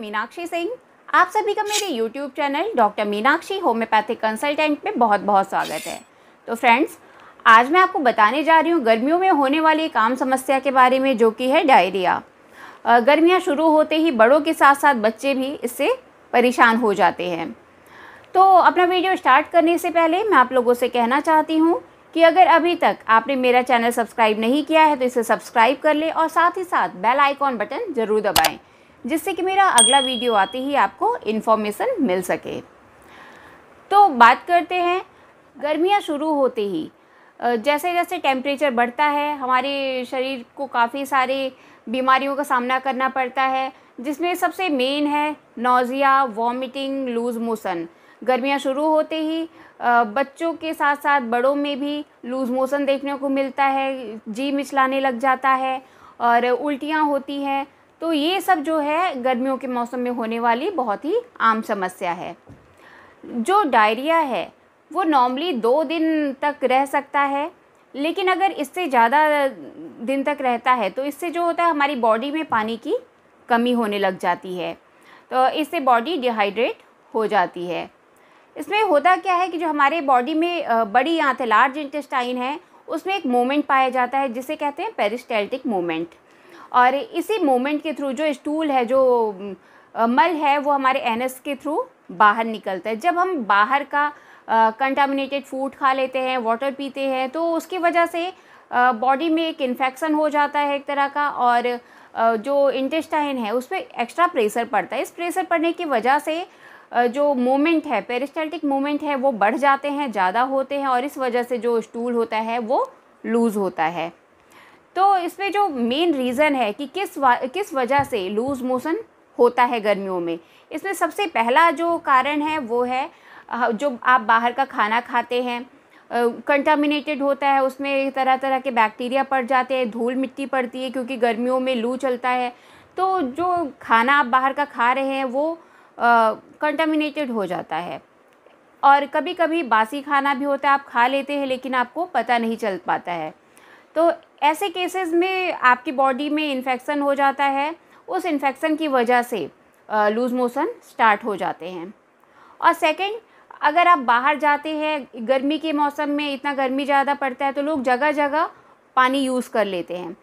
मीनाक्षी सिंह। आप सभी का मेरे YouTube channel doctor Meenakshi homeopathic consultant में बहुत बहुत स्वागत है। तो फ्रेंड्स, आज मैं आपको बताने जा रही हूँ गर्मियों में होने वाली एक आम समस्या के बारे में, जो कि है डायरिया। गर्मियाँ शुरू होते ही बड़ों के साथ साथ बच्चे भी इससे परेशान हो जाते हैं। तो अपना वीडियो स्टार्ट करने से पहले मैं आप लोगों से कहना चाहती हूँ कि अगर अभी तक आपने मेरा चैनल सब्सक्राइब नहीं किया है तो इसे सब्सक्राइब कर ले और साथ ही साथ बेल आइकॉन बटन ज़रूर दबाएं, जिससे कि मेरा अगला वीडियो आते ही आपको इन्फॉर्मेशन मिल सके। तो बात करते हैं, गर्मियाँ शुरू होते ही जैसे जैसे टेम्परेचर बढ़ता है हमारे शरीर को काफ़ी सारे बीमारियों का सामना करना पड़ता है, जिसमें सबसे मेन है नौजिया, वॉमिटिंग, लूज़ मोशन। गर्मियाँ शुरू होते ही बच्चों के साथ साथ बड़ों में भी लूज़ मोशन देखने को मिलता है, जी मिचलाने लग जाता है और उल्टियाँ होती हैं। तो ये सब जो है गर्मियों के मौसम में होने वाली बहुत ही आम समस्या है। जो डायरिया है वो नॉर्मली 2 दिन तक रह सकता है, लेकिन अगर इससे ज़्यादा दिन तक रहता है तो इससे जो होता है हमारी बॉडी में पानी की कमी होने लग जाती है, तो इससे बॉडी डिहाइड्रेट हो जाती है। इसमें होता क्या है कि जो हमारे बॉडी में बड़ी आंत है, लार्ज इंटेस्टाइन है, उसमें एक मूवमेंट पाया जाता है जिसे कहते हैं पेरिस्टाल्टिक मूवमेंट। और इसी मूवमेंट के थ्रू जो स्टूल है, जो मल है, वो हमारे एनस के थ्रू बाहर निकलता है। जब हम बाहर का कंटामिनेटेड फूड खा लेते हैं, वाटर पीते हैं, तो उसकी वजह से बॉडी में एक इन्फेक्शन हो जाता है एक तरह का, और जो इंटेस्टाइन है उस पर एक्स्ट्रा प्रेशर पड़ता है। इस प्रेशर पड़ने की वजह से जो मूवमेंट है, पेरिस्टाल्टिक मूवमेंट है, वो बढ़ जाते हैं, ज़्यादा होते हैं, और इस वजह से जो स्टूल होता है वो लूज़ होता है। तो इसमें जो मेन रीज़न है कि किस वजह से लूज़ मोशन होता है गर्मियों में, इसमें सबसे पहला जो कारण है वो है जो आप बाहर का खाना खाते हैं, कंटामिनेटेड होता है, उसमें तरह तरह के बैक्टीरिया पड़ जाते हैं, धूल मिट्टी पड़ती है क्योंकि गर्मियों में लू चलता है। तो जो खाना आप बाहर का खा रहे हैं वो कंटामिनेटेड हो जाता है, और कभी कभी बासी खाना भी होता है, आप खा लेते हैं लेकिन आपको पता नहीं चल पाता है। तो ऐसे केसेस में आपकी बॉडी में इन्फेक्शन हो जाता है, उस इन्फेक्शन की वजह से लूज़ मोशन स्टार्ट हो जाते हैं। और सेकंड, अगर आप बाहर जाते हैं गर्मी के मौसम में, इतना गर्मी ज़्यादा पड़ता है तो लोग जगह जगह पानी यूज़ कर लेते हैं।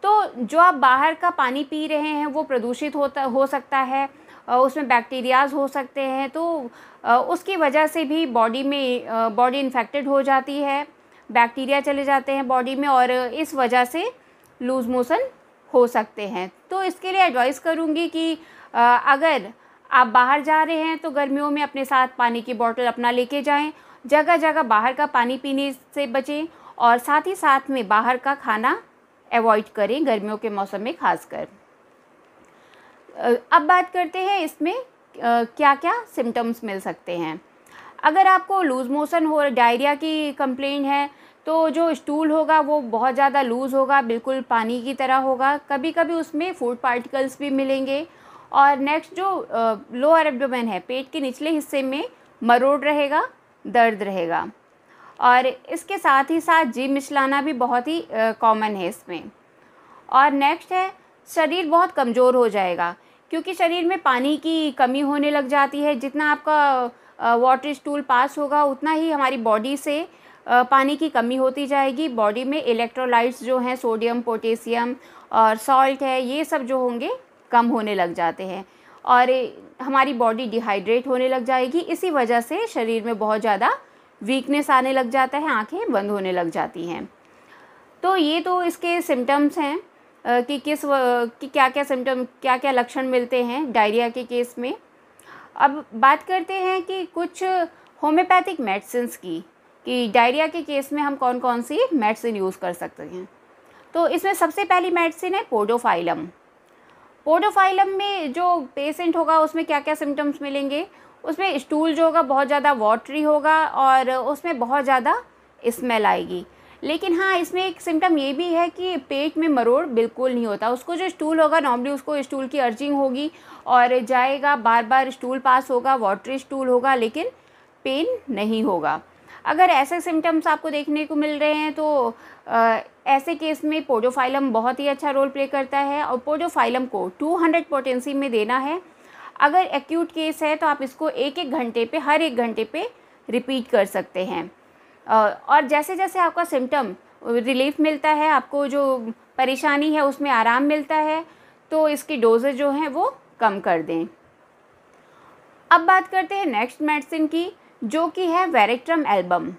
तो जो आप बाहर का पानी पी रहे हैं वो प्रदूषित हो सकता है, उसमें बैक्टीरियाज हो सकते हैं, तो उसकी वजह से भी बॉडी इन्फेक्टेड हो जाती है, बैक्टीरिया चले जाते हैं बॉडी में, और इस वजह से लूज़ मोशन हो सकते हैं। तो इसके लिए एडवाइस करूँगी कि अगर आप बाहर जा रहे हैं तो गर्मियों में अपने साथ पानी की बोतल अपना लेके जाएं, जगह जगह बाहर का पानी पीने से बचें, और साथ ही साथ में बाहर का खाना अवॉइड करें गर्मियों के मौसम में खासकर। अब बात करते हैं इसमें क्या क्या सिम्टम्स मिल सकते हैं। अगर आपको लूज़ मोशन हो, डायरिया की कंप्लेंट है, तो जो स्टूल होगा वो बहुत ज़्यादा लूज़ होगा, बिल्कुल पानी की तरह होगा, कभी कभी उसमें फूड पार्टिकल्स भी मिलेंगे। और नेक्स्ट जो लोअर एब्डोमेन है, पेट के निचले हिस्से में मरोड़ रहेगा, दर्द रहेगा, और इसके साथ ही साथ जी मिचलाना भी बहुत ही कॉमन है इसमें। और नेक्स्ट है, शरीर बहुत कमज़ोर हो जाएगा क्योंकि शरीर में पानी की कमी होने लग जाती है। जितना आपका वाटर स्टूल पास होगा उतना ही हमारी बॉडी से पानी की कमी होती जाएगी। बॉडी में इलेक्ट्रोलाइट्स जो हैं, सोडियम, पोटेशियम और सॉल्ट है, ये सब जो होंगे कम होने लग जाते हैं, और हमारी बॉडी डिहाइड्रेट होने लग जाएगी। इसी वजह से शरीर में बहुत ज़्यादा वीकनेस आने लग जाता है, आंखें बंद होने लग जाती हैं। तो ये तो इसके सिम्टम्स हैं कि क्या क्या सिम्टम, क्या क्या लक्षण मिलते हैं डायरिया के केस में। अब बात करते हैं कि कुछ होम्योपैथिक मेडिसिन्स की, कि डायरिया के केस में हम कौन कौन सी मेडिसिन यूज़ कर सकते हैं। तो इसमें सबसे पहली मेडिसिन है पोडोफाइलम। पोडोफाइलम में जो पेशेंट होगा उसमें क्या क्या सिम्टम्स मिलेंगे, उसमें स्टूल जो होगा बहुत ज़्यादा वाटरी होगा और उसमें बहुत ज़्यादा स्मेल आएगी। लेकिन हाँ, इसमें एक सिम्टम ये भी है कि पेट में मरोड़ बिल्कुल नहीं होता। उसको जो स्टूल होगा, नॉर्मली उसको स्टूल की अर्जिंग होगी और जाएगा, बार बार स्टूल पास होगा, वाटरी स्टूल होगा, लेकिन पेन नहीं होगा। अगर ऐसे सिम्टम्स आपको देखने को मिल रहे हैं तो ऐसे केस में पोडोफाइलम बहुत ही अच्छा रोल प्ले करता है, और पोडोफाइलम को 200 पोटेंसी में देना है। अगर एक्यूट केस है तो आप इसको एक एक घंटे पे, हर एक घंटे पे रिपीट कर सकते हैं। और जैसे जैसे आपका सिम्टम रिलीफ मिलता है, आपको जो परेशानी है उसमें आराम मिलता है, तो इसकी डोजेज जो हैं वो कम कर दें। अब बात करते हैं नेक्स्ट मेडिसिन की, जो कि है वेरेट्रम एल्बम।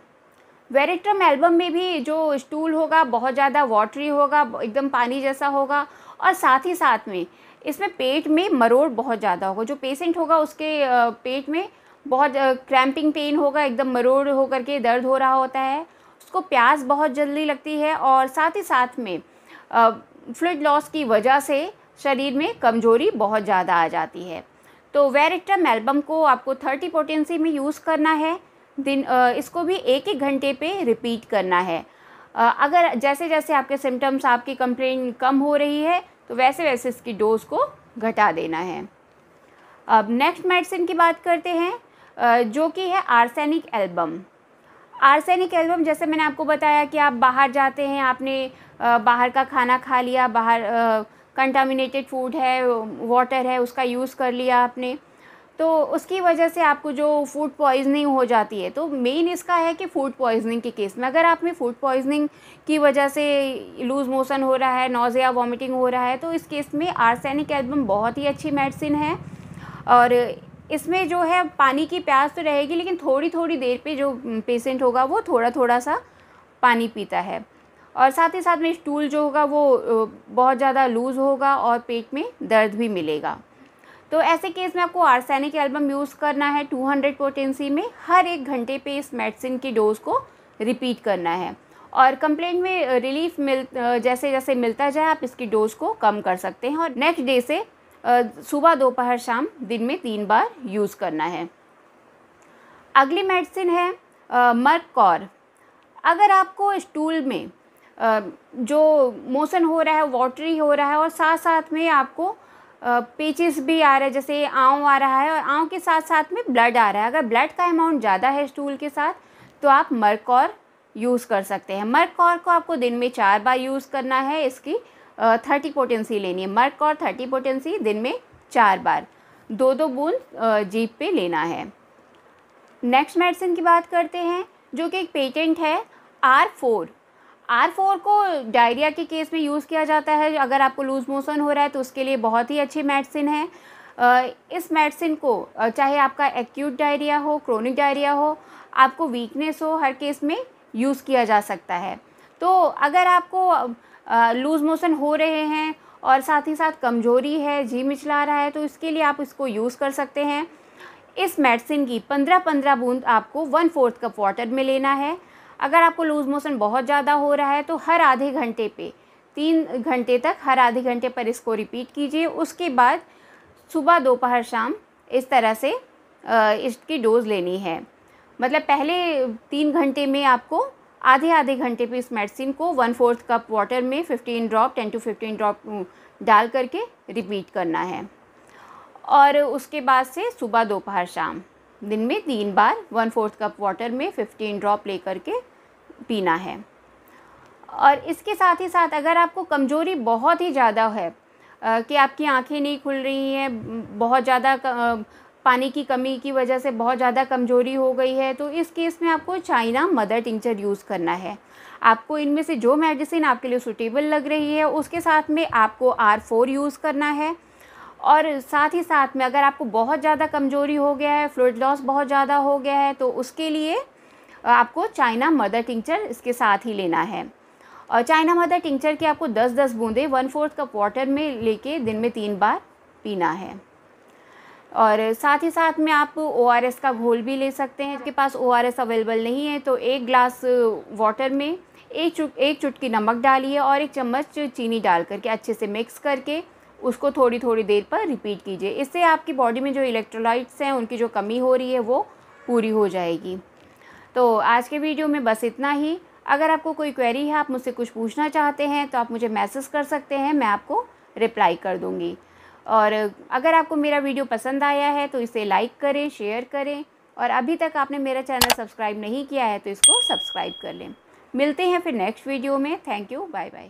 वेरेट्रम एल्बम में भी जो स्टूल होगा बहुत ज़्यादा वाटरी होगा, एकदम पानी जैसा होगा, और साथ ही साथ में इसमें पेट में मरोड़ बहुत ज़्यादा होगा। जो पेशेंट होगा उसके पेट में बहुत क्रैम्पिंग पेन होगा, एकदम मरोड़ होकर के दर्द हो रहा होता है, उसको प्यास बहुत जल्दी लगती है, और साथ ही साथ में फ्लूइड लॉस की वजह से शरीर में कमज़ोरी बहुत ज़्यादा आ जाती है। तो वेरेट्रम एल्बम को आपको 30 पोटेंसी में यूज़ करना है इसको भी एक एक घंटे पे रिपीट करना है। अगर जैसे जैसे आपके सिम्टम्स, आपकी कंप्लेन कम हो रही है, तो वैसे वैसे इसकी डोज को घटा देना है। अब नेक्स्ट मेडिसिन की बात करते हैं, जो कि है आर्सेनिक एल्बम। आर्सेनिक एल्बम, जैसे मैंने आपको बताया कि आप बाहर जाते हैं, आपने बाहर का खाना खा लिया, बाहर कंटामिनेटेड फूड है, वाटर है, उसका यूज़ कर लिया आपने, तो उसकी वजह से आपको जो फूड पॉइजनिंग हो जाती है। तो मेन इसका है कि फूड पॉइजनिंग के केस में अगर आप में फूड पॉइजनिंग की वजह से लूज़ मोशन हो रहा है, नोज़िया, वॉमिटिंग हो रहा है, तो इस केस में आर्सेनिक एल्बम बहुत ही अच्छी मेडिसिन है। और इसमें जो है पानी की प्यास तो रहेगी, लेकिन थोड़ी थोड़ी देर पे जो पेशेंट होगा वो थोड़ा थोड़ा सा पानी पीता है, और साथ ही साथ में स्टूल जो होगा वो बहुत ज़्यादा लूज़ होगा और पेट में दर्द भी मिलेगा। तो ऐसे केस में आपको आर्सेनिक एल्बम यूज़ करना है 200 पोटेंसी में, हर एक घंटे पे इस मेडिसिन की डोज़ को रिपीट करना है, और कंप्लेंट में रिलीफ जैसे जैसे मिलता जाए आप इसकी डोज़ को कम कर सकते हैं। और नेक्स्ट डे से सुबह, दोपहर, शाम दिन में 3 बार यूज़ करना है। अगली मेडिसिन है मर्कौर। अगर आपको स्टूल में जो मोशन हो रहा है, वाटरी हो रहा है, और साथ साथ में आपको पेचिस भी आ रहा है, जैसे आंव आ रहा है, और आंव के साथ साथ में ब्लड आ रहा है, अगर ब्लड का अमाउंट ज़्यादा है स्टूल के साथ, तो आप मर्कौर यूज़ कर सकते हैं। मर्कौर को आपको दिन में 4 बार यूज़ करना है, इसकी 30 पोटेंसी लेनी है। मर्कौर 30 पोटेंसी दिन में 4 बार, 2-2 बूंद जीभ पे लेना है। नेक्स्ट मेडिसिन की बात करते हैं, जो कि एक पेटेंट है R4। R4 को डायरिया के केस में यूज़ किया जाता है। अगर आपको लूज़ मोशन हो रहा है तो उसके लिए बहुत ही अच्छी मेडिसिन है। इस मेडिसिन को चाहे आपका एक्यूट डायरिया हो, क्रोनिक डायरिया हो, आपको वीकनेस हो, हर केस में यूज़ किया जा सकता है। तो अगर आपको लूज़ मोशन हो रहे हैं और साथ ही साथ कमज़ोरी है, जी मिचला रहा है, तो इसके लिए आप इसको यूज़ कर सकते हैं। इस मेडिसिन की 15-15 बूंद आपको 1/4 कप वाटर में लेना है। अगर आपको लूज़ मोशन बहुत ज़्यादा हो रहा है तो हर आधे घंटे पे 3 घंटे तक, हर आधे घंटे पर इसको रिपीट कीजिए। उसके बाद सुबह, दोपहर, शाम इस तरह से इसकी डोज़ लेनी है। मतलब पहले 3 घंटे में आपको आधे आधे घंटे पे इस मेडिसिन को 1/4 कप वाटर में 15 ड्रॉप, 10 to 15 ड्रॉप डाल करके रिपीट करना है। और उसके बाद से सुबह, दोपहर, शाम दिन में 3 बार 1/4 कप वाटर में 15 ड्रॉप ले करके पीना है। और इसके साथ ही साथ अगर आपको कमज़ोरी बहुत ही ज़्यादा है कि आपकी आंखें नहीं खुल रही हैं, बहुत ज़्यादा पानी की कमी की वजह से बहुत ज़्यादा कमज़ोरी हो गई है, तो इस केस में आपको चाइना मदर टिंचर यूज़ करना है। आपको इनमें से जो मेडिसिन आपके लिए सूटेबल लग रही है उसके साथ में आपको R4 यूज़ करना है। और साथ ही साथ में अगर आपको बहुत ज़्यादा कमज़ोरी हो गया है, फ्लूइड लॉस बहुत ज़्यादा हो गया है, तो उसके लिए आपको चाइना मदर टिंचर इसके साथ ही लेना है। और चाइना मदर टिंचर की आपको 10-10 बूंदें 1/4 कप वाटर में लेके दिन में 3 बार पीना है। और साथ ही साथ में आप ORS का घोल भी ले सकते हैं। आपके पास ORS अवेलेबल नहीं है तो 1 ग्लास वाटर में एक चुटकी नमक डालिए और 1 चम्मच चीनी डाल करके अच्छे से मिक्स करके उसको थोड़ी थोड़ी देर पर रिपीट कीजिए। इससे आपकी बॉडी में जो इलेक्ट्रोलाइट्स हैं, उनकी जो कमी हो रही है वो पूरी हो जाएगी। तो आज के वीडियो में बस इतना ही। अगर आपको कोई क्वेरी है, आप मुझसे कुछ पूछना चाहते हैं, तो आप मुझे मैसेज कर सकते हैं, मैं आपको रिप्लाई कर दूँगी। और अगर आपको मेरा वीडियो पसंद आया है तो इसे लाइक करें, शेयर करें, और अभी तक आपने मेरा चैनल सब्सक्राइब नहीं किया है तो इसको सब्सक्राइब कर लें। मिलते हैं फिर नेक्स्ट वीडियो में। Thank you, bye bye.